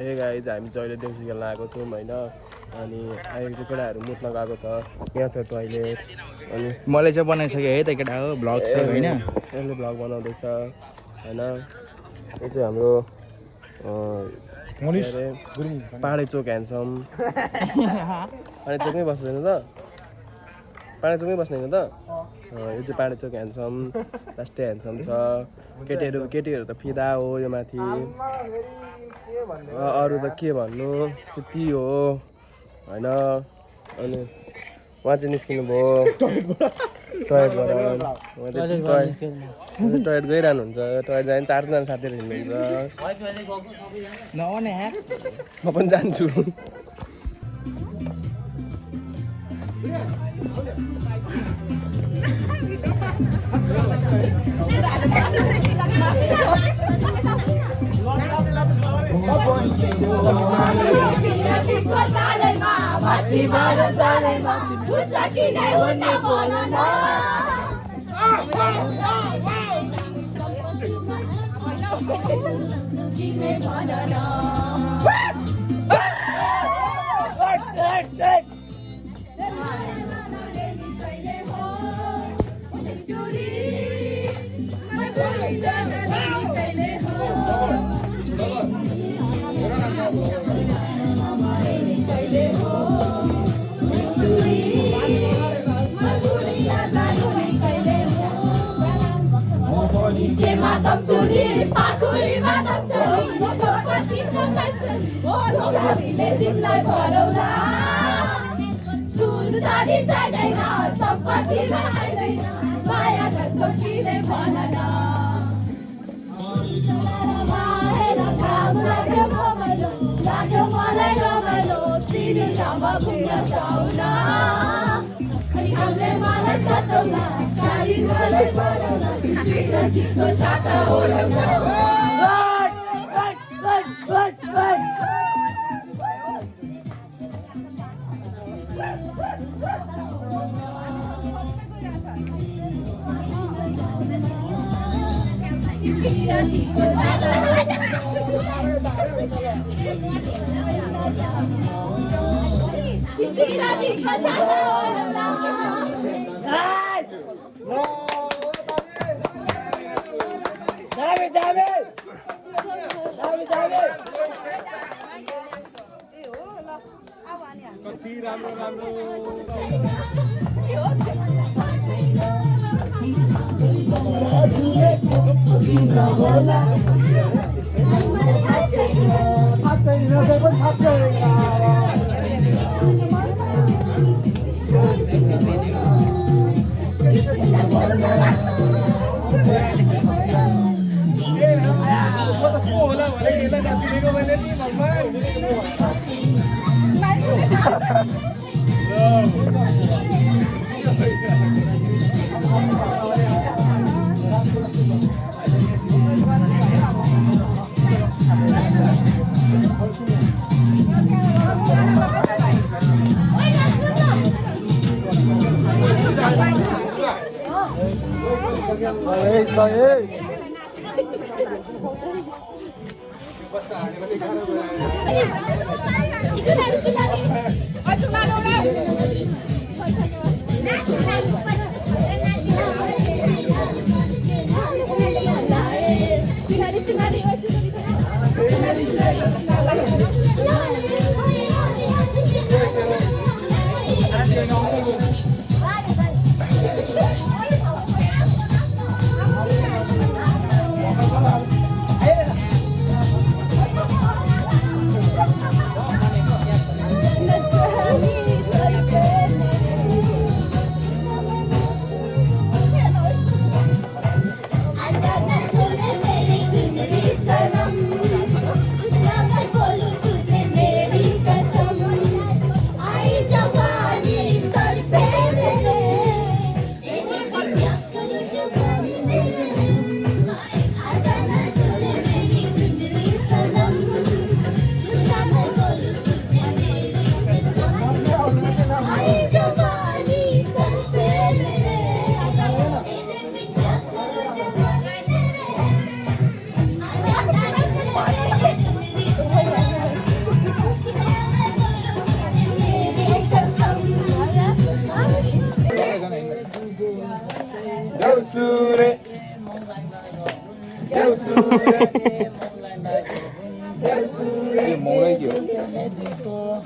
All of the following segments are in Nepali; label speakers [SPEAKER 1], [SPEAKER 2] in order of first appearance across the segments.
[SPEAKER 1] हे गाइज हामी चाहिँ अहिले देउसी खेल्न आएको छौँ होइन अनि अहिले चाहिँ केटाहरू मुत्न गएको छ यहाँ छ टोइलेट अनि
[SPEAKER 2] मैले चाहिँ बनाइसकेँ है त केटा हो भ्लग छ होइन
[SPEAKER 1] यसले भ्लग बनाउँदैछ होइन यो चाहिँ हाम्रो पाहाडे चोक ह्यान्डसम पाहाडे चोकमै बस्छ होइन त पाहाडे चोकमै बस्ने होइन त यो चाहिँ पाहाडे चोक ह्यान्डसम लास्टै ह्यान्डसम छ केटीहरू त फिदा हो यो माथि अरू त के भन्नु त्यति हो होइन अनि उहाँ चाहिँ निस्किनु भयो टोयलेट गइरहनु हुन्छ टोयलेट जाने 4 जना साथीहरू हिँड्नुहुन्छ म पनि जान्छु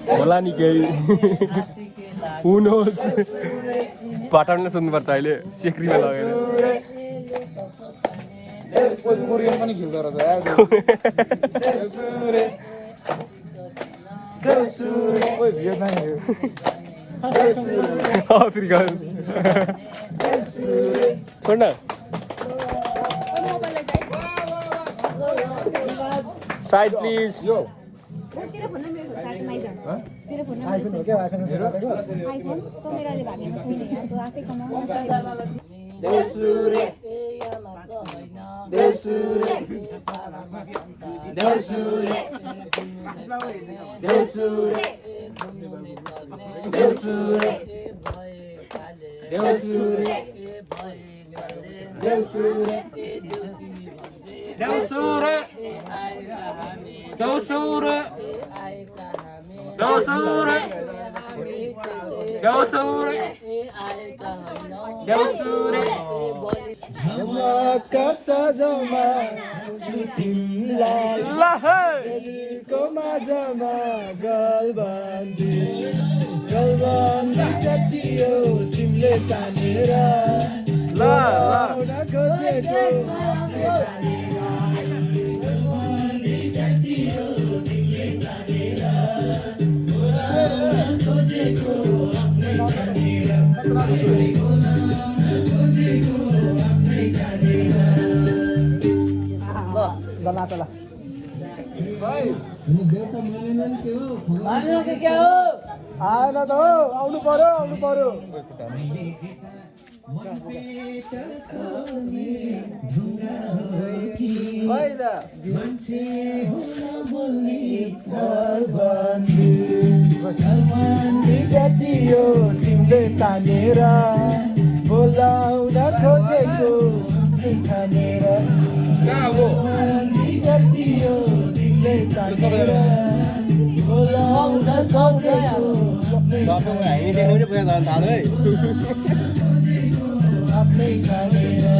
[SPEAKER 1] होला नि केही हुनुहोस् भटाउन सुन्नुपर्छ अहिले सेक्रीमा लगेर
[SPEAKER 2] कोरियन पनि खेल्दो रहेछ ओइ भियतनामी हो
[SPEAKER 1] अफ्रिका छोड न साइड प्लिज
[SPEAKER 3] तेरो फोन नम्बर साथमा आइज तेरो फोन नम्बर आइफोन हो क्या आइफोन तो मेरा ले भागेमा छैन यार तो आफै कमाउन
[SPEAKER 4] देउसुरे देउसुरे देउसुरे देउसुरे देउसुरे देउसुरे देउसुरे देउसुरे देउसुरे देउसुरे देउसुरे देउसुरे
[SPEAKER 2] झमक सजमा तिमीलाई दिलको माझमा गलबन्दी जतियो तिमीले तानेर लाउन खोजेको आएन त हो आउनु पर्यो जतियो तिमीले तानेर बोलाउन खोजेको ठानेर जतियो तिमीले तानेर बोलाउन खोजेको आफ्नै ठानेर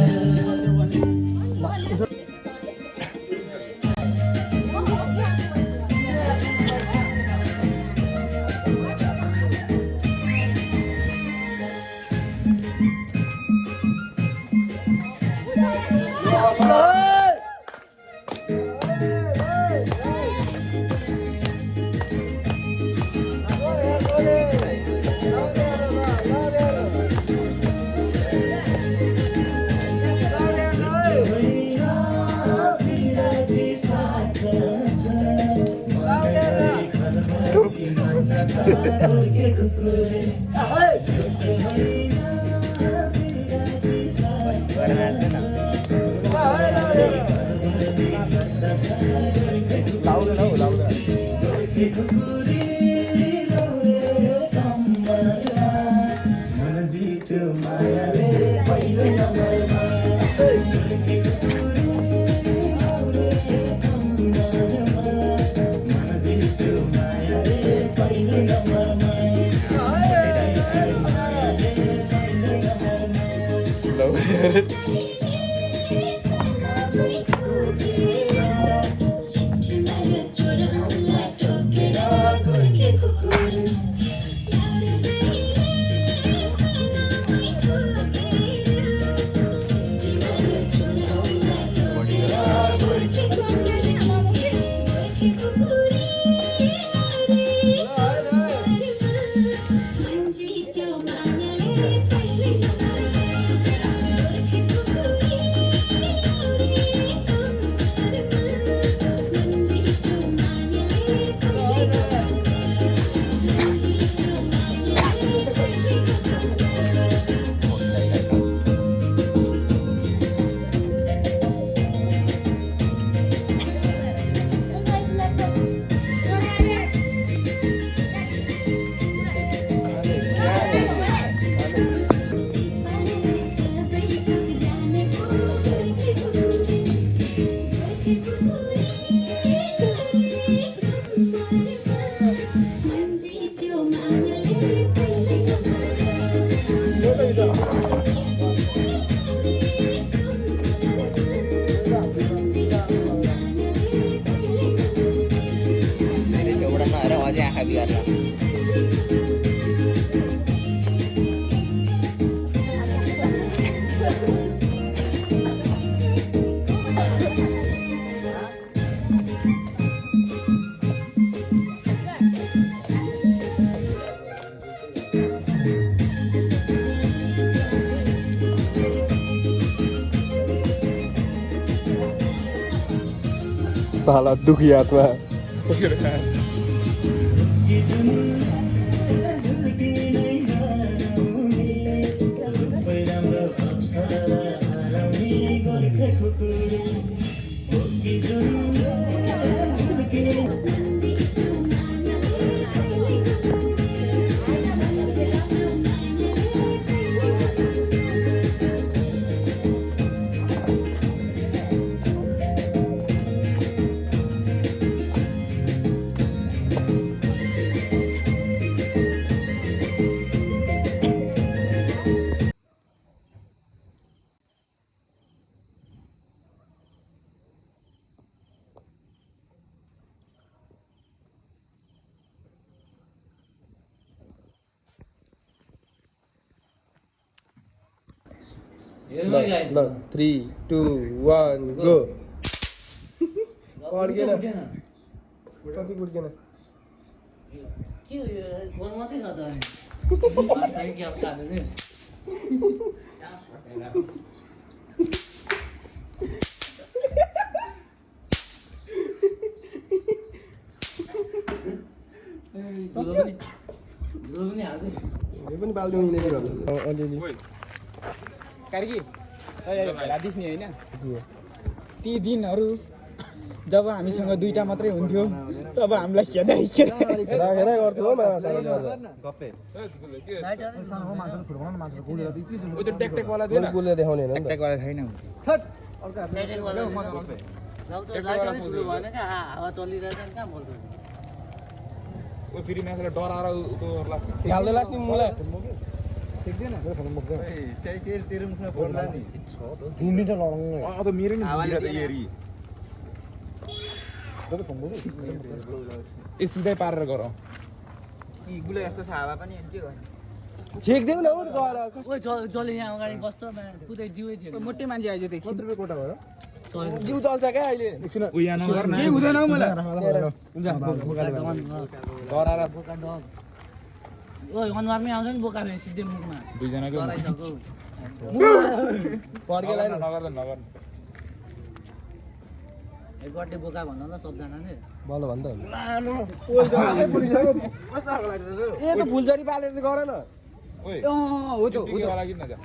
[SPEAKER 4] अझै आँखा बिगार्ला
[SPEAKER 1] साला दुखी आत्मा ल 3 2 1 गो पड्केन कति पुड्केन
[SPEAKER 4] के हो यो गोल मात्रै छ त अनि के अब खानु नि पनि हाल्दै
[SPEAKER 1] यो पनि बाल्दिउँ यिनीहरू भन्नु अलिअलि
[SPEAKER 2] कार्की राधिस नि होइन ती दिनहरू जब हामीसँग दुईटा मात्रै हुन्थ्यो तब हामीलाई खेदाइ
[SPEAKER 1] गर्थ्यो हो मामा गोलले देखाउने होइन नि त
[SPEAKER 4] भएन क्या हावा चलिरहेको कहाँ बोल्छ
[SPEAKER 5] फेरि मान्छेलाई डराएर
[SPEAKER 1] हाल्दै लास् नि मलाई
[SPEAKER 5] मेरो नि ए सिधै पारेर गर
[SPEAKER 2] गुले यस्तो छ हावा पनि के गर्ने
[SPEAKER 1] छेक्देऊ न हौ त गएर
[SPEAKER 4] ओइ जले यहाँ अगाडि बस्छ पुरै जिउै थियो
[SPEAKER 2] मोटे मान्छे आइज त्यही
[SPEAKER 1] 70 रुपैयाँ कोटा भयो जिउ चल्छ क्या अहिले
[SPEAKER 5] उ यहाँ नगर न
[SPEAKER 2] के हुँदैन हौ मलाई
[SPEAKER 1] हुन्छ
[SPEAKER 5] डराएर
[SPEAKER 4] बोका डग ओइ अनुहारमै आउँछ नि बोका भए सिधै मुखमा
[SPEAKER 5] दुईजनाको
[SPEAKER 4] डराइसक्यो
[SPEAKER 1] पर्केलाई
[SPEAKER 5] नगर
[SPEAKER 4] एक बर्थडे बोका भन्न ल सबजना नै
[SPEAKER 1] बल भन्छ ए त फुलझरी पालेर चाहिँ गर न
[SPEAKER 5] ओइ
[SPEAKER 2] हो त
[SPEAKER 5] टिकटवाला किन जा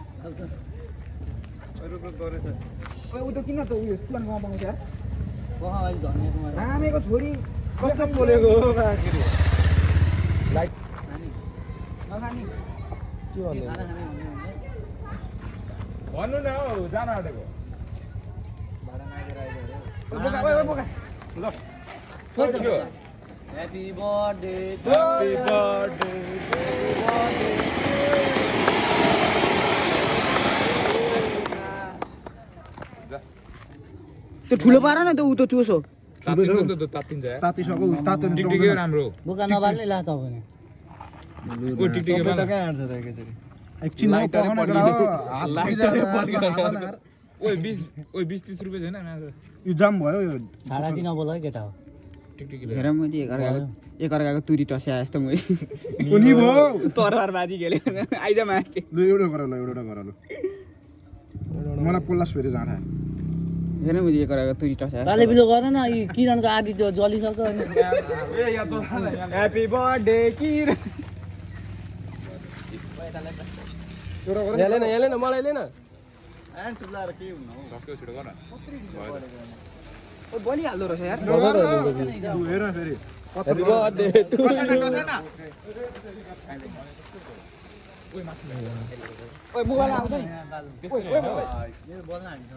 [SPEAKER 2] उ त किन त उयो प्लान गाउँछ
[SPEAKER 4] बोका अहिले धनियाँको
[SPEAKER 2] रामेको छोरी
[SPEAKER 1] कस्तो बोलेको हो माकेरी लाइट
[SPEAKER 4] खाने
[SPEAKER 2] नखाने
[SPEAKER 1] के भन्दै
[SPEAKER 4] खाना खाने
[SPEAKER 5] भन्नु न हौ जान आँटेको
[SPEAKER 2] बोका
[SPEAKER 1] ल
[SPEAKER 4] ह्यापी बर्थडे
[SPEAKER 5] ह्यापी बर्थडे
[SPEAKER 2] त्यो ठुलो पार न त उ त चोसो
[SPEAKER 5] तात्तिन्छ यार
[SPEAKER 2] तातिसको तातो
[SPEAKER 5] टिकटिकै राम्रो
[SPEAKER 4] बोका नबाल्ने ला तपाईँ
[SPEAKER 5] ओ टिकटिकै
[SPEAKER 1] त कहाँ आउँछ त एकैचोटी
[SPEAKER 2] एकछिन
[SPEAKER 1] लाइटरै
[SPEAKER 5] ओइ 20-30 रुपैयाँ छैन माछा
[SPEAKER 2] यो जाम भयो यो
[SPEAKER 4] भाडा चाहिँ नबोल है केटा हो
[SPEAKER 5] टिकटिक
[SPEAKER 2] हेर मैले एकअर्काको तुरी टस्या जस्तो मैले कुनी भयो तरवारबाजी खेले आइज माथि लु एउटा गर ल एउटा गर लु मलाई पोल्लास फेरि जाँदा हेर मैले एकअर्काको तुरी टस्या
[SPEAKER 4] काले बिलो गर न यी किरणको आदि त्यो जलिसक्यो अनि
[SPEAKER 2] ह्यापी बर्थडे किरण
[SPEAKER 1] यहाँ लेन मलाई लेन
[SPEAKER 5] धक्कै छिटो गर न
[SPEAKER 2] बलिहाल्दो रहेछ यार हेर फेरि
[SPEAKER 1] ह्यापी बर्थडे टु
[SPEAKER 2] ओइ मोबाइल आउँछ नि
[SPEAKER 4] मेरो बोल्न हालिन्छ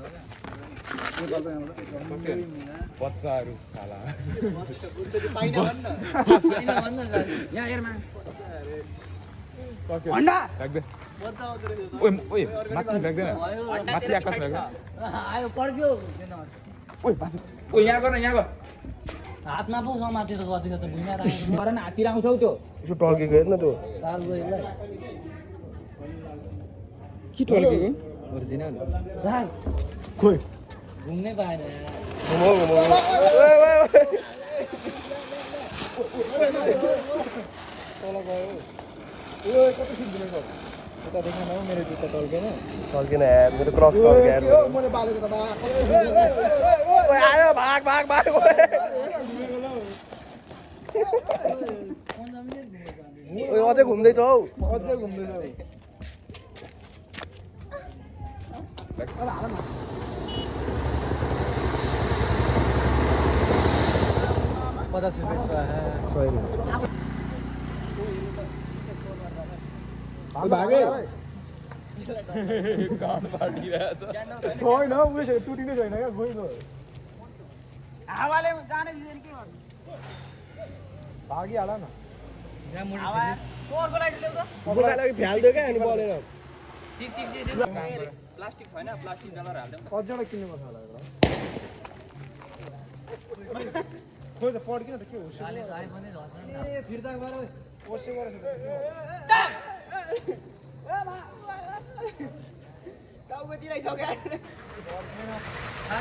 [SPEAKER 5] बच्चाहरू साला
[SPEAKER 2] यहाँ हेरमा
[SPEAKER 5] भण्डा राख्दै ओइ माथि राख्दैन माथि आकाश राख्दैन
[SPEAKER 4] आयो पड्क्यो
[SPEAKER 5] ओइ माथि ओइ यहाँ गर न यहाँ गर
[SPEAKER 4] हातमा पो समातेर गर्दैछ त भुइँमा राखेको
[SPEAKER 2] गर न हाततिर आउँछौ त्यो
[SPEAKER 1] यसो टल्केको हेर्न त्यो
[SPEAKER 4] ताल गयो
[SPEAKER 2] के टल्केको
[SPEAKER 4] ओरिजिनल
[SPEAKER 1] खोइ
[SPEAKER 4] घुम्नै पाएन
[SPEAKER 2] उता देख्न न मेरो जुत्ता टल्केन
[SPEAKER 1] टल्केन यार मेरो क्रक्स टल्के यार
[SPEAKER 2] मैले बालेको त बा
[SPEAKER 1] ओए आयो भाग भाग भाग ओए अझै घुम्दैछ हौ
[SPEAKER 2] अझै घुम्दैछ 50 रुपये का है
[SPEAKER 1] 100 रुपये
[SPEAKER 2] भागे
[SPEAKER 5] कान फाटिरहेछ
[SPEAKER 2] छैन उयो टुटिनै छैन क्या गइगयो हावाले जाने दिदैन के गर्नु भागिहाल न हावा कोरको लागि ल्याउ त
[SPEAKER 1] बोकालाई लागि फ्याल्दियो क्या अनि बलेर
[SPEAKER 4] ठीक ठीक ठीक
[SPEAKER 5] प्लास्टिक छैन प्लास्टिक डलर हाल्दै
[SPEAKER 2] कतिजना किन्नु पर्छ होला खोइ त पड्किन त के हो
[SPEAKER 4] गाली गाली पनि झर्छ नि त
[SPEAKER 2] ए फिर्ता गर ओसे गरेछ टाउको चिलाइसक्यो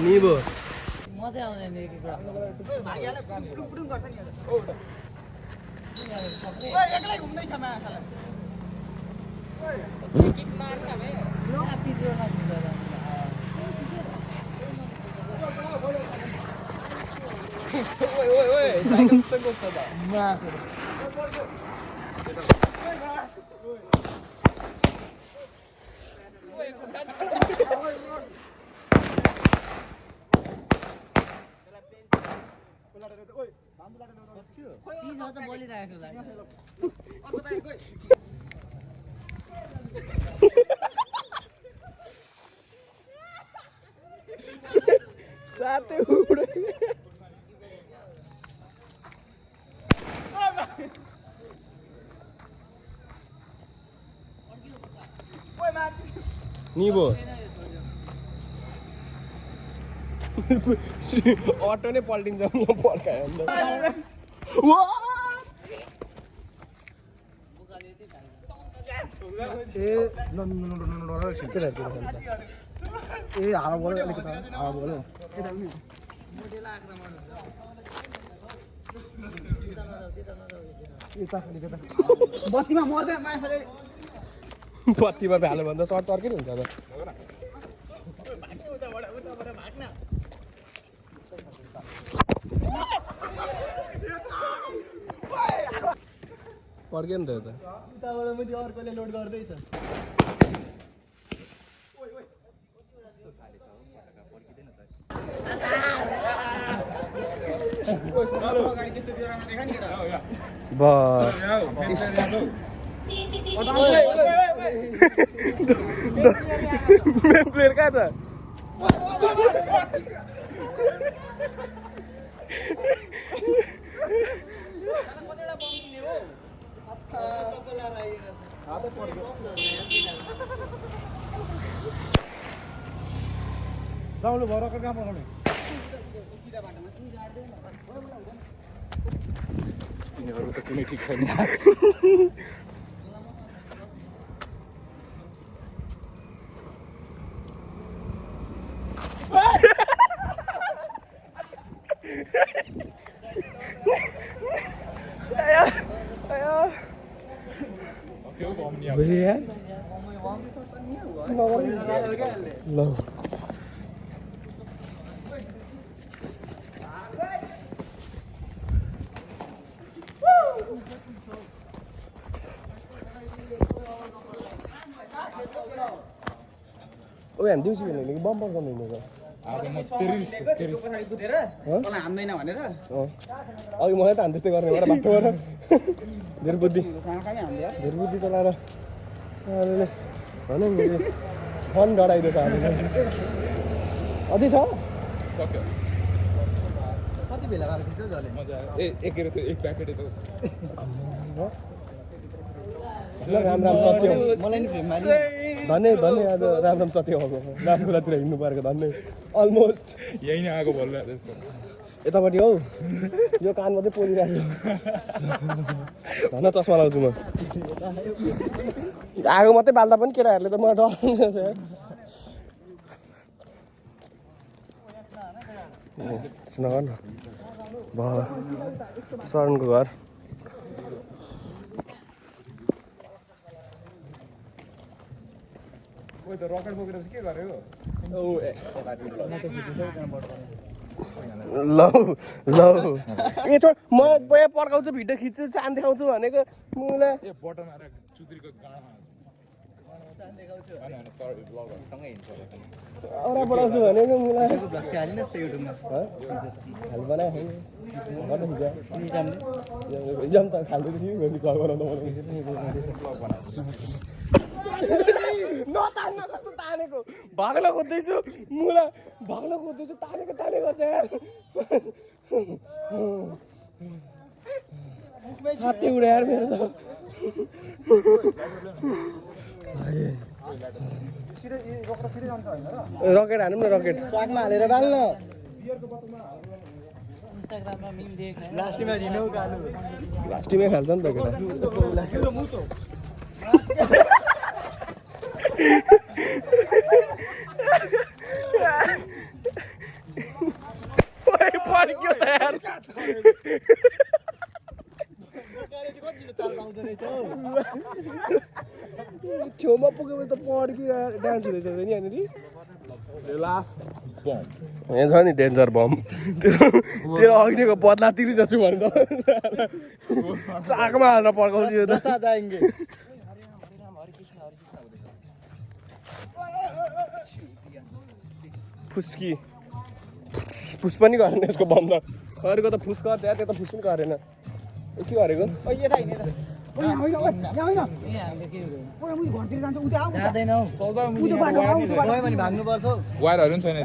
[SPEAKER 1] निबो
[SPEAKER 4] मजै आउँदैन नि एक कुरा
[SPEAKER 2] भागिहाल पुडुङ गर्छ नि ओ एक्लै घुम्दै छ माछालाई ओइ किक मार्न बे
[SPEAKER 4] आफै त्यो नछुन्छ
[SPEAKER 5] ओए ओए ओए साइकल त गोछ त
[SPEAKER 2] माछा
[SPEAKER 4] त बोलिरहेको गाडी
[SPEAKER 1] साथै उडे निबो अटो नै पल्टिन्छ म पड्कायो
[SPEAKER 2] ए हावा बोल्यो अलिकति हावा बोल्यो बत्तीमा मर्दै मान्छेले
[SPEAKER 1] बत्तीमा भ्यालो भन्दा सर्ट सर्किट हुन्छ त पड्क्यो नि त यता
[SPEAKER 2] उताबाट पनि अर्कोले लोड गर्दैछ
[SPEAKER 1] मेन प्लेयर कहाँ छ
[SPEAKER 2] जाउनु भएर कहाँ पकाउने
[SPEAKER 5] तिनीहरू त कुनै ठिक छैन
[SPEAKER 1] ल ओए हामी दिउँसी खेल्ने कि बम्पर गर्नु हिँडेको
[SPEAKER 5] आज म तेरिस
[SPEAKER 2] तँलाई हान्दैन भनेर
[SPEAKER 1] अघि मलाई त हान त्यस्तै गर्ने एउटा बाटोबाट धेरै बुद्धि
[SPEAKER 2] आँखामै हान्दियो
[SPEAKER 1] धेरै बुद्धि चलाएर भनौँ नि फन गराइदियो त हामीले अझै छ
[SPEAKER 5] सक्यो
[SPEAKER 2] कति बेला गएर खिच्यो जले
[SPEAKER 5] मजा आयो एक प्याकेट त
[SPEAKER 1] राम राम सत्य हो
[SPEAKER 2] मलाई नि फ्रेममा
[SPEAKER 1] धन्य धन्य आज राम राम सत्य हो राजगोलातिर हिँड्नु परेको धन्य अलमोस्ट
[SPEAKER 5] यही नै आगो बोल्नु
[SPEAKER 1] यतापट्टि हौ यो कान मात्रै पोलिरहेको भन चस्मा लाउँछु म आगो मात्रै बाल्दा पनि केटाहरूले त मलाई डराउने रहेछ सुनाउ न भयो शरणको घर लौ लौ ए छोड म यहाँ पर्काउँछु भिडियो खिच्छु चान देखाउँछु भनेको मलाई औरा बढाउँछु भनेको मलाई नतान्न कस्तो तानेको भाग्लो खोज्दैछु मुला भाग्लो खोज्दैछु तानेको छ यार साथै उडे यार मेरो त रकेट हानौँ न रकेट चाकमा हालेर बाल्न
[SPEAKER 4] इन्स्टाग्राममा मिम देखेँ
[SPEAKER 1] लास्टिमै खाल्छ नि त केटा पड्क्यो त यार छेउमा पुगेपछि त पड्किएर डान्स हुँदैछ नि यहाँनिर यहाँ छ नि डेन्जर बम त्यो अग्निको बदला तिरिरहेछु भने त चाकमा हालेर पड्काउँछु यो त फुस्की फुस पनि गरेन यसको बम त अरूको त फुस गर्छ त्यो त फुस पनि गरेन के गरेको
[SPEAKER 5] वायरहरू पनि छैन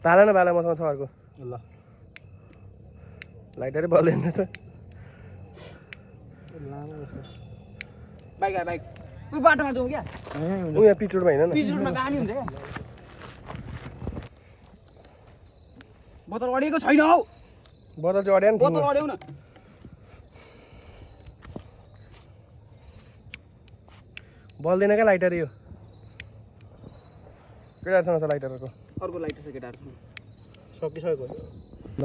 [SPEAKER 1] बाला न बाला मसँग छ अर्को ल लाइटरै बल्दैन रहेछ
[SPEAKER 2] बाइक उयो बाटोमा जाउँ क्या
[SPEAKER 1] ऊ यहाँ पिच रोडमा होइन
[SPEAKER 2] पिच रोडमा दामी हुन्छ क्या बोतल अडेको छैन हौ
[SPEAKER 1] बोतल चाहिँ अड्या नि
[SPEAKER 2] बोतल अड्यौ न
[SPEAKER 1] बल्दैन क्या लाइटर यो केटाहरूसँग छ लाइटरको
[SPEAKER 2] अर्को लाइट छ केटाहरू
[SPEAKER 1] सकिसक्यो ल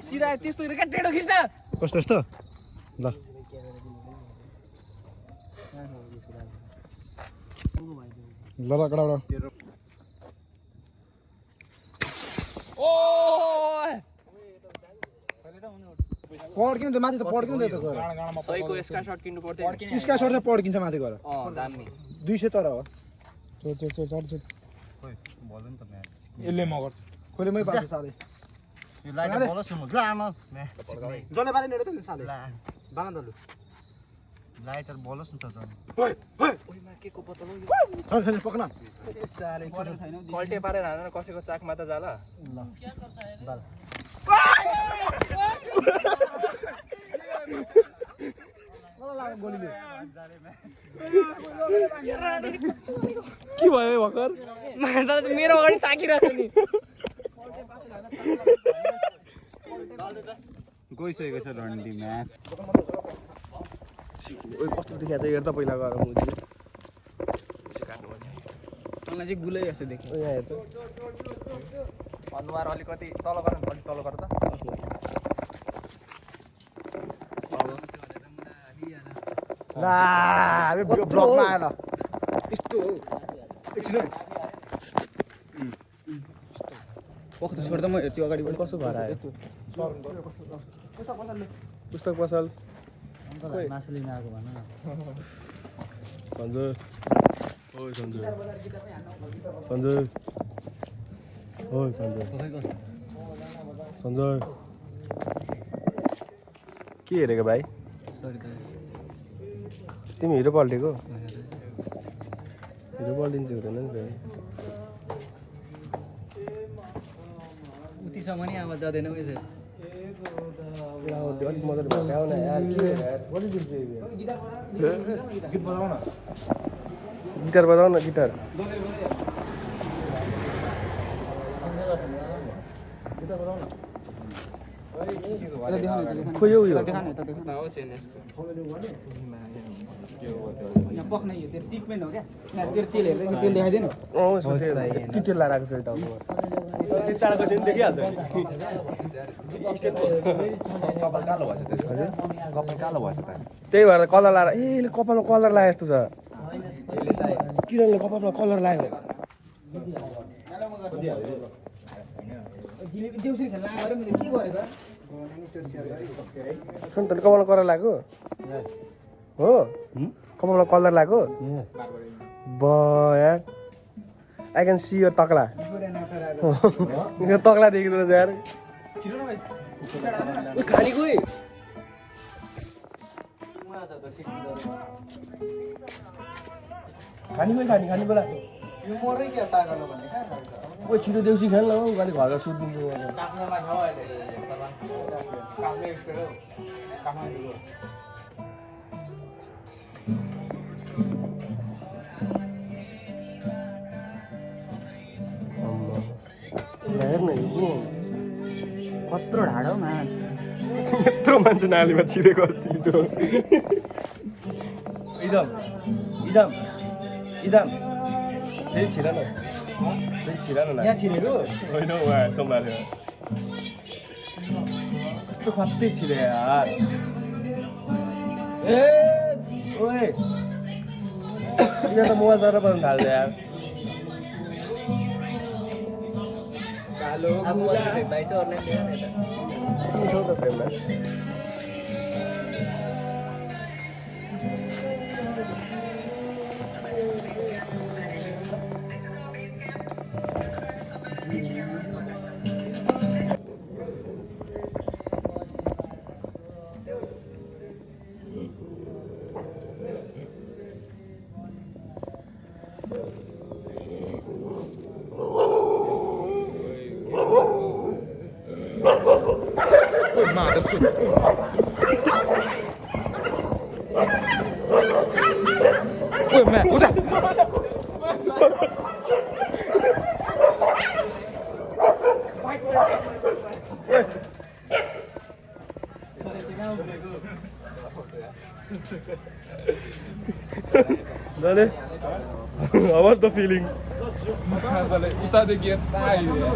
[SPEAKER 2] सिधा त्यस्तो क्या टेढो खिच्दा
[SPEAKER 1] कस्तो यस्तो ल ल कडा पड्किन्छ माथि त पड्किन्छ त
[SPEAKER 5] सहीको यसका सर्ट किन्नु पर्थ्यो
[SPEAKER 1] स्का सर्ट चाहिँ पड्किन्छ माथि गएर
[SPEAKER 5] दामी
[SPEAKER 1] 200 तर हो
[SPEAKER 5] यसले मगर
[SPEAKER 1] खोले मै पाउँछु साले जले बारे नेडे त साले बाना दलु
[SPEAKER 6] लाइटर बोलोस् न त जन
[SPEAKER 1] पक्न
[SPEAKER 5] कल्टे पारेर हानेर कसैको चाकमा त जाला
[SPEAKER 1] के भयो भर्खर
[SPEAKER 5] मेरो अगाडि ताकिरहेको नि
[SPEAKER 6] गइसकेको छ रणदी म्याच
[SPEAKER 1] ओइ कस्तो देखिया चाहिँ हेर्दा पहिला गएर मुजी
[SPEAKER 2] मलाई चाहिँ गुलै जस्तो देख्यो
[SPEAKER 1] यहाँ हेर त
[SPEAKER 5] अनुहार अलिकति तल गर अलि तल गर त
[SPEAKER 6] ला अबे ब्लकमा आएर
[SPEAKER 2] यस्तो हो एकछिन पक्क छोड्दा म हेर्छु अगाडि बढी
[SPEAKER 1] कस्तो भएर आयो पुस्तक पसल
[SPEAKER 6] मासु लिन आएको भन न
[SPEAKER 1] सञ्जय ओइ सञ्जय सञ्जय ओइ सञ्जय सञ्जय के हेरेको भाइ तिमी हिरो पल्टेको हिरो पल्टिन्छ हुँदैन नि फेरि
[SPEAKER 6] उतिसम्म नि अब जाँदैन यसो
[SPEAKER 1] अलिक मजाले भगाउ न यार के हो यार व्हाट इज दिस बेबी
[SPEAKER 2] गीत बजाऊ न
[SPEAKER 1] गिटार बजाउ न गिटार खोइ यो
[SPEAKER 2] यहाँ पक्न यो त्यो ट्रिटमेन्ट हो क्या यहाँ तेल तेल हेर्दै तेल देखाइदिनु
[SPEAKER 1] के तेल लाएर आएको छ यता त्यो चाँडो चाहिँ देखिहाल्छ
[SPEAKER 6] कपाल कालो भएछ त्यसको चाहिँ कपाल कालो भएछ त
[SPEAKER 1] त्यही भएर कलर लाएर ए यसले कपालमा कलर लाए जस्तो छ किरणले कपालमा कलर लाग्यो
[SPEAKER 2] देउसी खेल्न आएर मैले के गरेको
[SPEAKER 1] सुन त कपालमा कलर लाग्यो हो कपालमा कलर लाग्यो यार आई क्यान सी योर तक्ला यो तक्ला देखिँदो रहेछ यार खानी गयो खानी बेला
[SPEAKER 6] यो मरै क्या पागल भन्ने कहाँ खान्छ
[SPEAKER 1] ओ छिटो देउसी खेल्न हौ गाली घरका सुत्दिन्छु
[SPEAKER 6] काट्नमा ठाउँ अहिले काट्ने एक्सपेयर हो काट्न
[SPEAKER 1] हेर्न यो
[SPEAKER 2] कत्रो ढाडो मा
[SPEAKER 1] यत्रो मान्छे नालीमा छिरेको अस्ति हिजो इजाम फेरि छिरा न
[SPEAKER 6] यहाँ छिरेको
[SPEAKER 1] होइन उहाँ सम्हाल्यो कस्तो खत्तै छिरे यार ए ओए यहाँ त मोबाइल जरा पर्नु थाल्छ यार कालो तिमी छौ त फ्रेममा Dale. How was the feeling?
[SPEAKER 5] उतादेखि यता आइदियो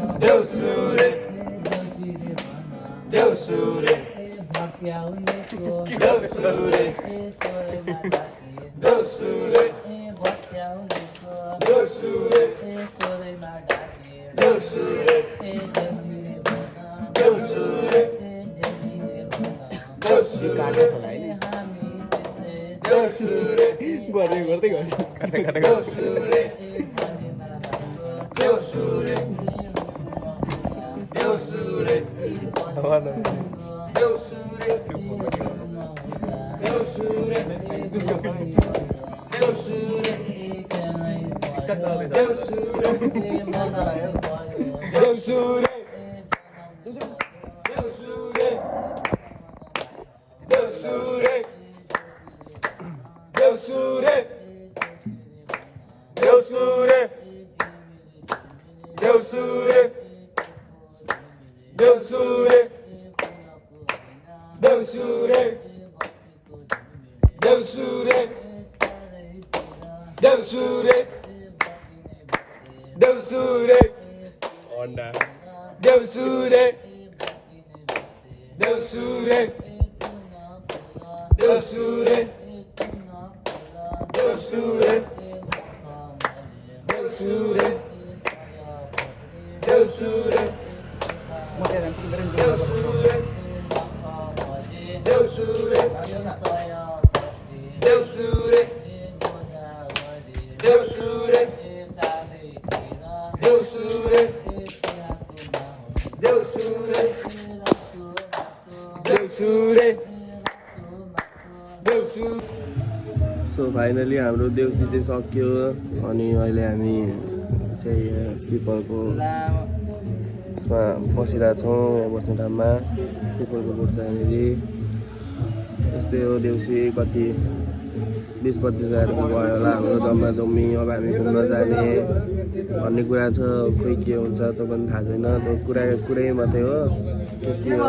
[SPEAKER 5] Deus
[SPEAKER 1] फाइनली हाम्रो देउसी चाहिँ सक्यो अनि अहिले हामी चाहिँ पिपलको यसमा बसिरहेछौँ बस्ने ठाउँमा पिपलको बोट छ यहाँनिर यस्तै हो देउसी कति 20-25 हजारको भयो होला हाम्रो जम्मा जम्मी अब हामी घुम्न जाने भन्ने कुरा छ खोइ के हुन्छ त्यो पनि थाहा छैन त्यो कुरै मात्रै हो त्यति हो